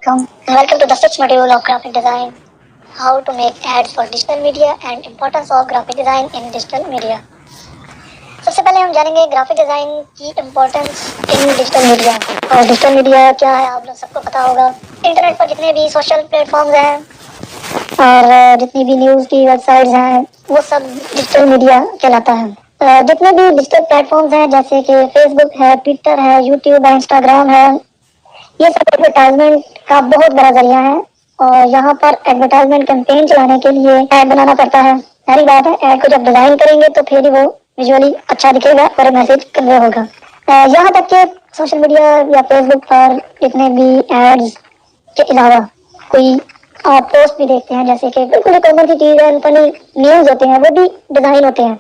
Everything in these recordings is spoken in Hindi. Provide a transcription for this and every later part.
Welcome to the sixth module of graphic design. How to make ads for digital media and importance of graphic design in digital media. सबसे पहले हम जानेंगे ग्राफिक डिजाइन की इम्पोर्टेंस इन डिजिटल मीडिया। और डिजिटल मीडिया क्या है आप लोग सबको पता होगा। इंटरनेट पर जितने भी सोशल प्लेटफॉर्म्स हैं और जितनी भी न्यूज़ की वेबसाइट्स हैं वो सब डिजिटल मीडिया कहलाता है। जितने भी डिजिटल प्लेटफॉर्म्स हैं जैसे कि फेसबुक है, ट्विटर है, यूट्यूब है, इंस्टाग्राम है, ये सब एडवर्टाइजमेंट का बहुत बड़ा जरिया है और यहाँ पर एडवर्टाइजमेंट कैंपेन चलाने के लिए ऐड बनाना पड़ता है। पहली बात है, ऐड को जब डिजाइन करेंगे तो फिर ही वो विजुअली अच्छा दिखेगा और मैसेज कन्वे होगा। यहाँ तक कि सोशल मीडिया या फेसबुक पर जितने भी एड्स के अलावा कोई आप पोस्ट भी देखते हैं जैसे कि बिल्कुल कॉमन सी चीज है, फनी न्यूज होते हैं, वो भी डिजाइन होते हैं।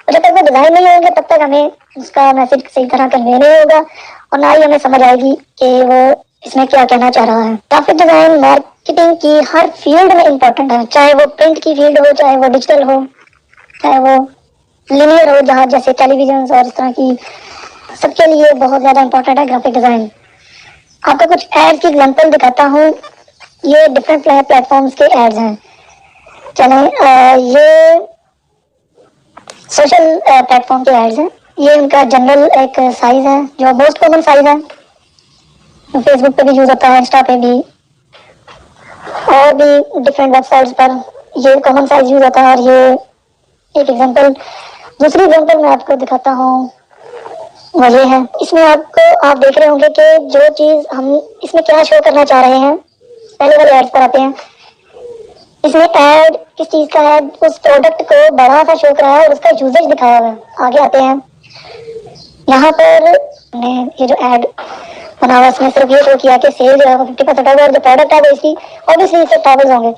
और जब तक वो डिजाइन नहीं होंगे तब तक हमें उसका मैसेज सही तरह कन्वे नहीं होगा और ना ही हमें समझ आएगी कि वो इसमें क्या कहना चाह रहा है। ग्राफिक डिजाइन मार्केटिंग की हर फील्ड में इम्पोर्टेंट है, चाहे वो प्रिंट की फील्ड हो, चाहे वो डिजिटल हो, चाहे वो लिनियर हो, जहाँ जैसे टेलीविजन और इस तरह की, सबके लिए बहुत ज्यादा इम्पोर्टेंट है ग्राफिक डिजाइन। आपको कुछ एड की एग्जांपल दिखाता हूँ। ये डिफरेंट प्लेटफॉर्म्स के एड्स हैं। चलें, ये सोशल प्लेटफॉर्म के एड्स हैं। ये उनका जनरल एक साइज है जो मोस्ट कॉमन साइज है, फेसबुक पे भी यूज होता है, इंस्टा पे भी और भी डिफरेंट वेबसाइट्स पर ये कॉमन साइज यूज होता है। और ये एक एग्जांपल, दूसरी एग्जांपल मैं आपको दिखाता हूँ वो ये है। इसमें आपको आप देख रहे होंगे कि जो चीज हम इसमें क्या शो करना चाह रहे हैं, पहले वाले एड्स पर आते हैं। इसमें ऐड किस चीज का है, उस प्रोडक्ट को बड़ा सा शो करा है और उसका यूजेज दिखाया हुआ है। आगे आते हैं, यहाँ पर ये जो ऐड बना हुआ इसमें सिर्फ ये शो किया कि सेल जो है वो 50% होगा और जो प्रोडक्ट है वो इसकी ऑब्वियसली इससे टॉवल्स होंगे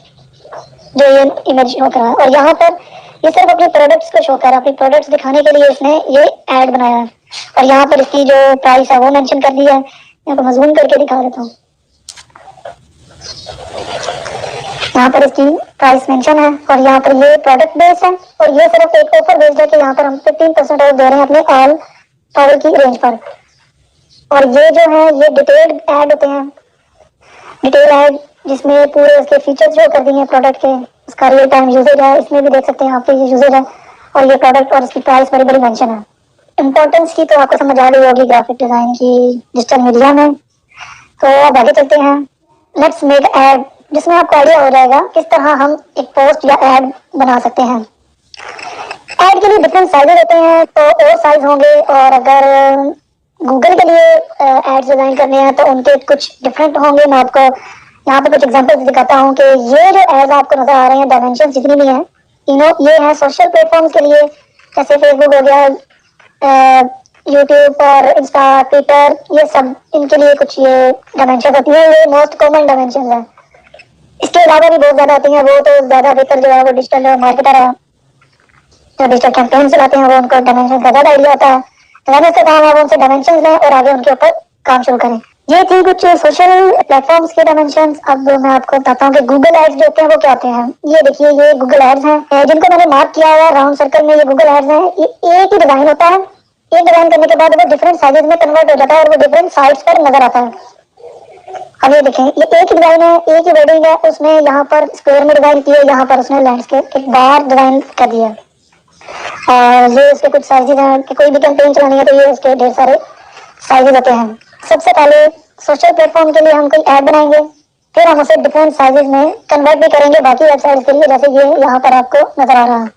जो ये इमेज शो कर रहा है। और यहाँ पर ये सिर्फ अपने प्रोडक्ट्स को शो कर रहा है, अपने प्रोडक्ट्स दिखाने के लिए इसने ये ऐड बनाया है। और यहाँ पर इसकी जो प्राइस है वो मेंशन कर दिया है। यहाँ पर मजूम करके दिखा देता हूँ। यहाँ पर इसकी प्राइस मेंशन है और यहाँ पर ये प्रोडक्ट बेस्ड है और ये सिर्फ एक ऑफर बेस्ड है कि यहाँ पर हम 15% ऑफ दे रहे हैं अपने ऑल टॉवल की रेंज पर। और ये जो है ये डिटेल्ड ऐड होते हैं, डिटेल ऐड जिसमें पूरे उसके फीचर्स शो कर दिए हैं प्रोडक्ट के, उसका रियल टाइम यूजेज है, इसमें भी देख सकते हैं आपके ये यूजेज है और ये प्रोडक्ट और इसकी प्राइस बड़ी बड़ी मेंशन है। इम्पोर्टेंस की तो आपको समझ आ गई होगी ग्राफिक डिजाइन की डिजिटल मीडिया में। तो अब आगे चलते हैं, लेट्स मेक ऐड, जिसमें आपको आइडिया हो जाएगा किस तरह हम एक पोस्ट या ऐड बना सकते हैं। ऐड के लिए डिफरेंट साइजेस होते हैं, तो और साइज होंगे और अगर गूगल के लिए एड्स डिजाइन करने हैं तो उनके कुछ डिफरेंट होंगे। मैं आपको यहाँ पे कुछ एग्जांपल्स दिखाता हूँ कि ये जो एड्स आपको नजर आ रहे हैं, डायमेंशन जितनी भी हैं, ये है सोशल प्लेटफॉर्म्स के लिए, जैसे फेसबुक हो गया, यूट्यूब और इंस्टा, ट्विटर, ये सब इनके लिए कुछ ये डायमेंशन होती है। ये मोस्ट कॉमन डायमेंशन है। इसके अलावा भी बहुत ज्यादा आती हैं, वो तो ज्यादा बेहतर जो है वो डिजिटल मार्केटर है जो डिजिटल कैंपेन चलाते हैं, वो उनको डायमेंशन का ज्यादा आइडिया होता है। मैंने से कहा वो उनसे डायमेंशन लें और आगे उनके ऊपर काम शुरू करें। ये थी कुछ सोशल प्लेटफॉर्म्स के डायमेंशन। अब मैं आपको बताता हूँ कि गूगल एड्स जो होते हैं वो क्या होते हैं। ये देखिए, ये गूगल एड्स हैं जिनको मैंने मार्क किया हुआ है राउंड सर्कल में। ये गूगल एड्स हैं, ये एक ही डिजाइन होता है। एक डिजाइन करने के बाद वो डिफरेंट साइजेस में कन्वर्ट हो जाता है और वो डिफरेंट साइट्स पर नजर आता है। अब ये देखें, ये एक ही डिजाइन है, एक ही वेडिंग है, उसने यहाँ पर स्क्वायर में डिजाइन किया, यहाँ पर उसने लैंडस्केप एक बार डिजाइन कर दिया। और ये इसके कुछ साइजेस हैं कि कोई भी कैंपेन चलानी है तो ये इसके ढेर सारे साइजेस होते हैं। सबसे पहले सोशल प्लेटफॉर्म के लिए हम कोई ऐड बनाएंगे, फिर हम उसे डिफरेंट साइजेस में कन्वर्ट भी करेंगे बाकी वेबसाइट्स के लिए, जैसे ये यहाँ पर आपको नजर आ रहा है।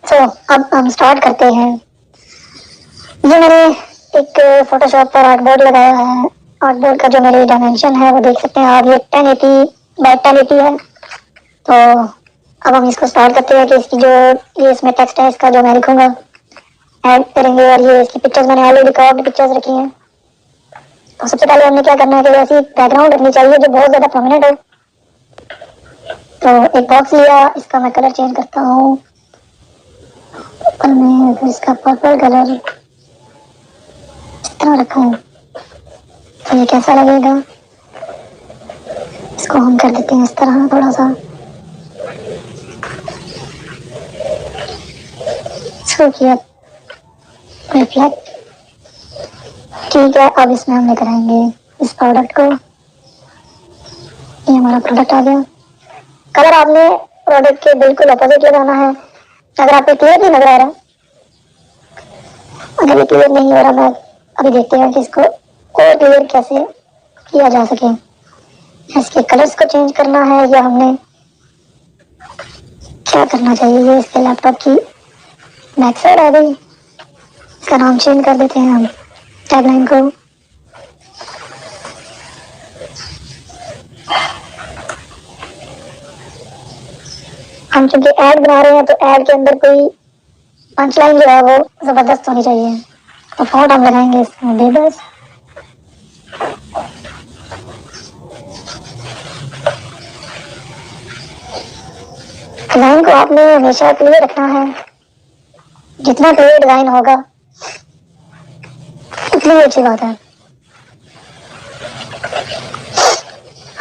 तो अब हम स्टार्ट करते हैं। ये मैंने एक फोटोशॉप पर आर्टबोर्ड लगाया है। आर्टबोर्ड का जो मेरी डायमेंशन है वो देख सकते हैं आप, ये 1080 बाय 1080 है। तो अब हम इसको स्टार्ट करते हैं कि इसकी जो ये इसमें टेक्स्ट है इसका जो मैं लिखूंगा ऐड करेंगे। और ये इसकी पिक्चर्स मैंने ऑलरेडी कर्व्ड पिक्चर्स रखी हैं। तो सबसे पहले हमने क्या करना है कि ऐसी बैकग्राउंड रखनी चाहिए जो बहुत ज्यादा प्रोमिनेंट हो। तो एक बॉक्स लिया, इसका मैं कलर चेंज करता हूँ, मैं फिर इसका पर्पल कलर इस तरह रखा है। तो ये कैसा लगेगा, इसको हम कर देते हैं इस तरह थोड़ा सा किया रिफ्लेक्ट। ठीक है, अब इसमें हम लेकर आएंगे इस प्रोडक्ट को ये हमारा प्रोडक्ट आ गया। कलर आपने प्रोडक्ट के बिल्कुल अपोजिट लगाना है। अगर आपको क्लियर नहीं लग रहा है, अगर ये क्लियर नहीं हो रहा, मैं अभी देखते हैं कि इसको और क्लियर कैसे किया जा सके। इसके कलर्स को चेंज करना है या हमने क्या करना चाहिए। ये इसके लैपटॉप की बैक साइड आ गई, इसका नाम चेंज कर देते हैं हम टैगलाइन को। हम चूंकि ऐड बना रहे हैं तो ऐड के अंदर कोई पंच लाइन जो है वो जबरदस्त होनी चाहिए, तो फॉन्ट हम लगाएंगे इसमें बेबस। डिजाइन को आपने हमेशा क्लियर रखना है, जितना क्लियर डिजाइन होगा उतनी अच्छी बात है।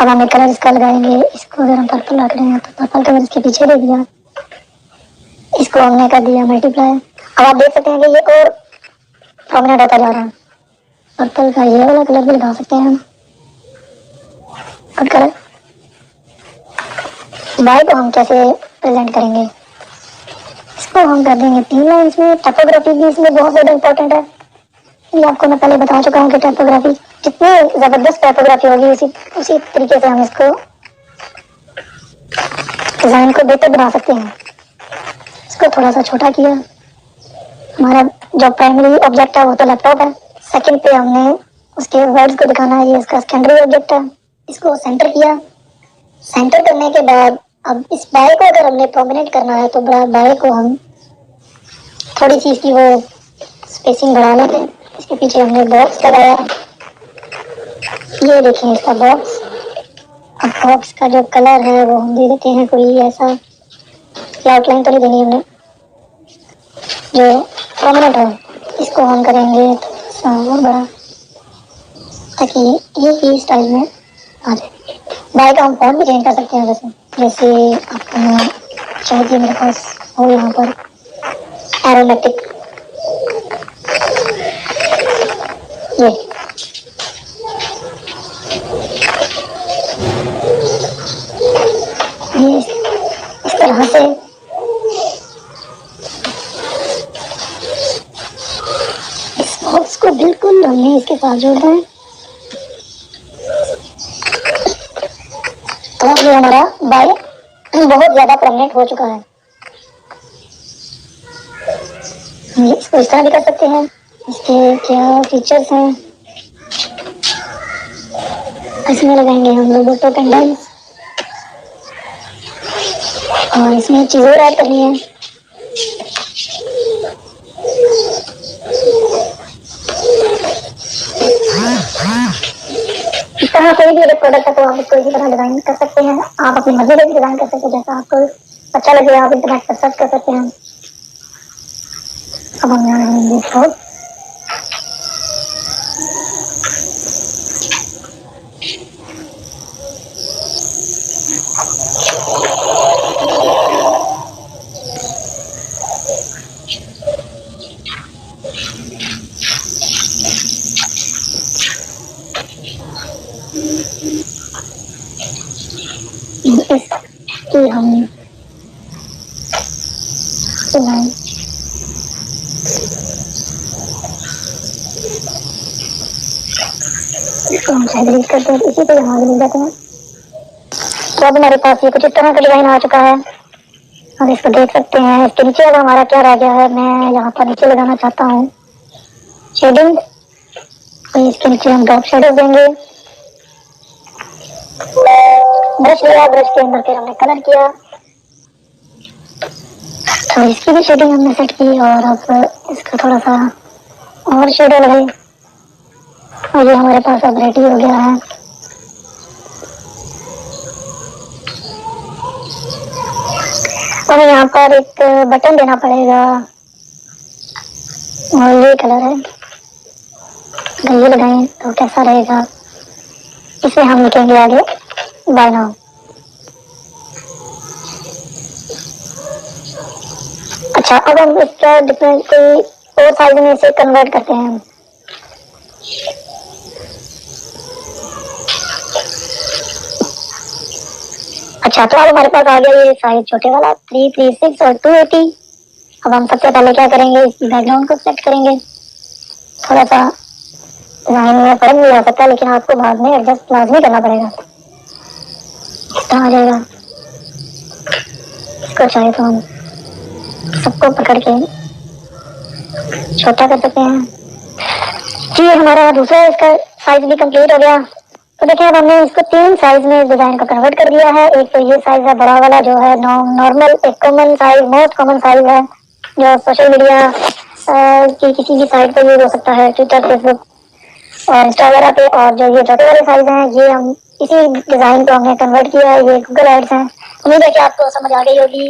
अब हमें कलर इसका लगाएंगे, इसको अगर हम पर्पल रख रहे हैं तो पर्पल कलर इसके पीछे दे दिया, इसको हमने कर दिया मल्टीप्लाई। अब आप देख सकते हैं कि ये और प्रोमिनेंट होता जा रहा है। पर्पल का ये वाला कलर भी लगा सकते हैं हम, गुड कलर। वाई को हम कैसे प्रेजेंट करेंगे, इसको हम कर देंगे 3 लाइन्स में। टाइपोग्राफी भी इसमें बहुत ज़्यादा इंपॉर्टेंट है, ये आपको मैं पहले बता चुका हूँ कि टाइपोग्राफी जितनी ज़बरदस्त टाइपोग्राफी होगी उसी तरीके से हम इसको डिज़ाइन को बेहतर बना सकते हैं। इसको थोड़ा सा छोटा किया। हमारा जो प्राइमरी ऑब्जेक्ट है वो तो लैपटॉप है, सेकंड पे हमने उसके वर्ड्स को दिखाना है, ये इसका सेकेंडरी ऑब्जेक्ट है। इसको सेंटर किया। सेंटर करने के बाद अब इस बाय को अगर हमने प्रोमिनेंट करना है तो बाय को हम थोड़ी सी इसकी वो स्पेसिंग बढ़ा लेते। इसके पीछे हमने बॉक्स लगाया, ये देखिए इसका बॉक्स। अब बॉक्स का जो कलर है वो हम दे देते हैं कोई ऐसा, आउटलाइन तो नहीं देनी हमने, जो प्रोमिनेंट हो। इसको हम करेंगे थोड़ा और बड़ा ताकि ये स्टाइल में आ जाए। बाय का हम फॉन्ट भी चेंज कर सकते हैं, जैसे आपको चाहिए मेरे पास हो यहाँ पर एरोमेटिक, ये इस तरह से इस बॉक्स को बिल्कुल हमने इसके साथ जोड़ना है। तो ये हमारा बाय बहुत ज्यादा प्रोमिनेंट हो चुका है। इसको इस तरह भी कर सकते हैं। इसके क्या फीचर्स हैं, इसमें लगाएंगे हम लोगों को पेंडेंट्स, और इसमें चीज़ और ऐड करनी है। इस तरह कोई भी अगर प्रोडक्ट है तो आप इसको इसी तरह डिजाइन कर सकते हैं। आप अपनी मर्जी से भी डिजाइन कर सकते हैं, जैसा आपको अच्छा लगे आप इंटरनेट पर सर्च कर सकते हैं। अब हम यहाँ देखो इसकी हम डिजाइन इसको हम शायद डिलीट करते हैं, इसी पे यहाँ मिल जाते हैं। तो अब हमारे पास ये कुछ इस तरह का डिजाइन आ चुका है। अब इसको देख सकते हैं। इसके नीचे अब हमारा क्या रह गया है, मैं यहाँ पर नीचे लगाना चाहता हूँ शेडिंग, तो इसके नीचे हम ड्रॉप शेडो देंगे। ब्रश लिया, ब्रश के अंदर फिर हमने कलर किया, तो इसकी भी शेडिंग हमने सेट की, और अब इसका थोड़ा सा और शेडो लगाई, और ये हमारे पास अब रेडी हो गया है। हमें यहाँ पर एक बटन देना पड़ेगा, और ये कलर है, अगर ये लगाएं तो कैसा रहेगा। इसमें हम लिखेंगे आगे बाय नाउ। अच्छा, अब हम इसका डिफरेंट कोई और साइज में इसे कन्वर्ट करते हैं। अच्छा, तो अब हमारे पास आ गया ये साइज छोटे वाला 336 और 280। अब हम सबसे पहले क्या करेंगे, इस बैकग्राउंड को सेलेक्ट करेंगे। थोड़ा सा डिजाइन में फर्क भी आ सकता है, लेकिन आपको बाद में एडजस्ट लाजमी करना पड़ेगा। इस तरह आ जाएगा। इसको चाहे तो हम सबको पकड़ के छोटा कर सकते हैं। जी, हमारा दूसरा इसका साइज भी कंप्लीट हो गया। तो देखिए, अब हमने इसको 3 साइज में इस डिजाइन को कन्वर्ट कर दिया है। एक तो ये साइज है बड़ा वाला, जो है नॉर्मल एक common size, most common size है, जो सोशल मीडिया की किसी भी साइट पर यूज हो सकता है, ट्विटर, फेसबुक और इंस्टा वगैरह पे। और जो ये छोटे वाले साइज हैं, ये हम इसी डिजाइन को हमने कन्वर्ट किया है, ये गूगल एड्स हैं। उम्मीद है कि आपको समझ आ गई होगी।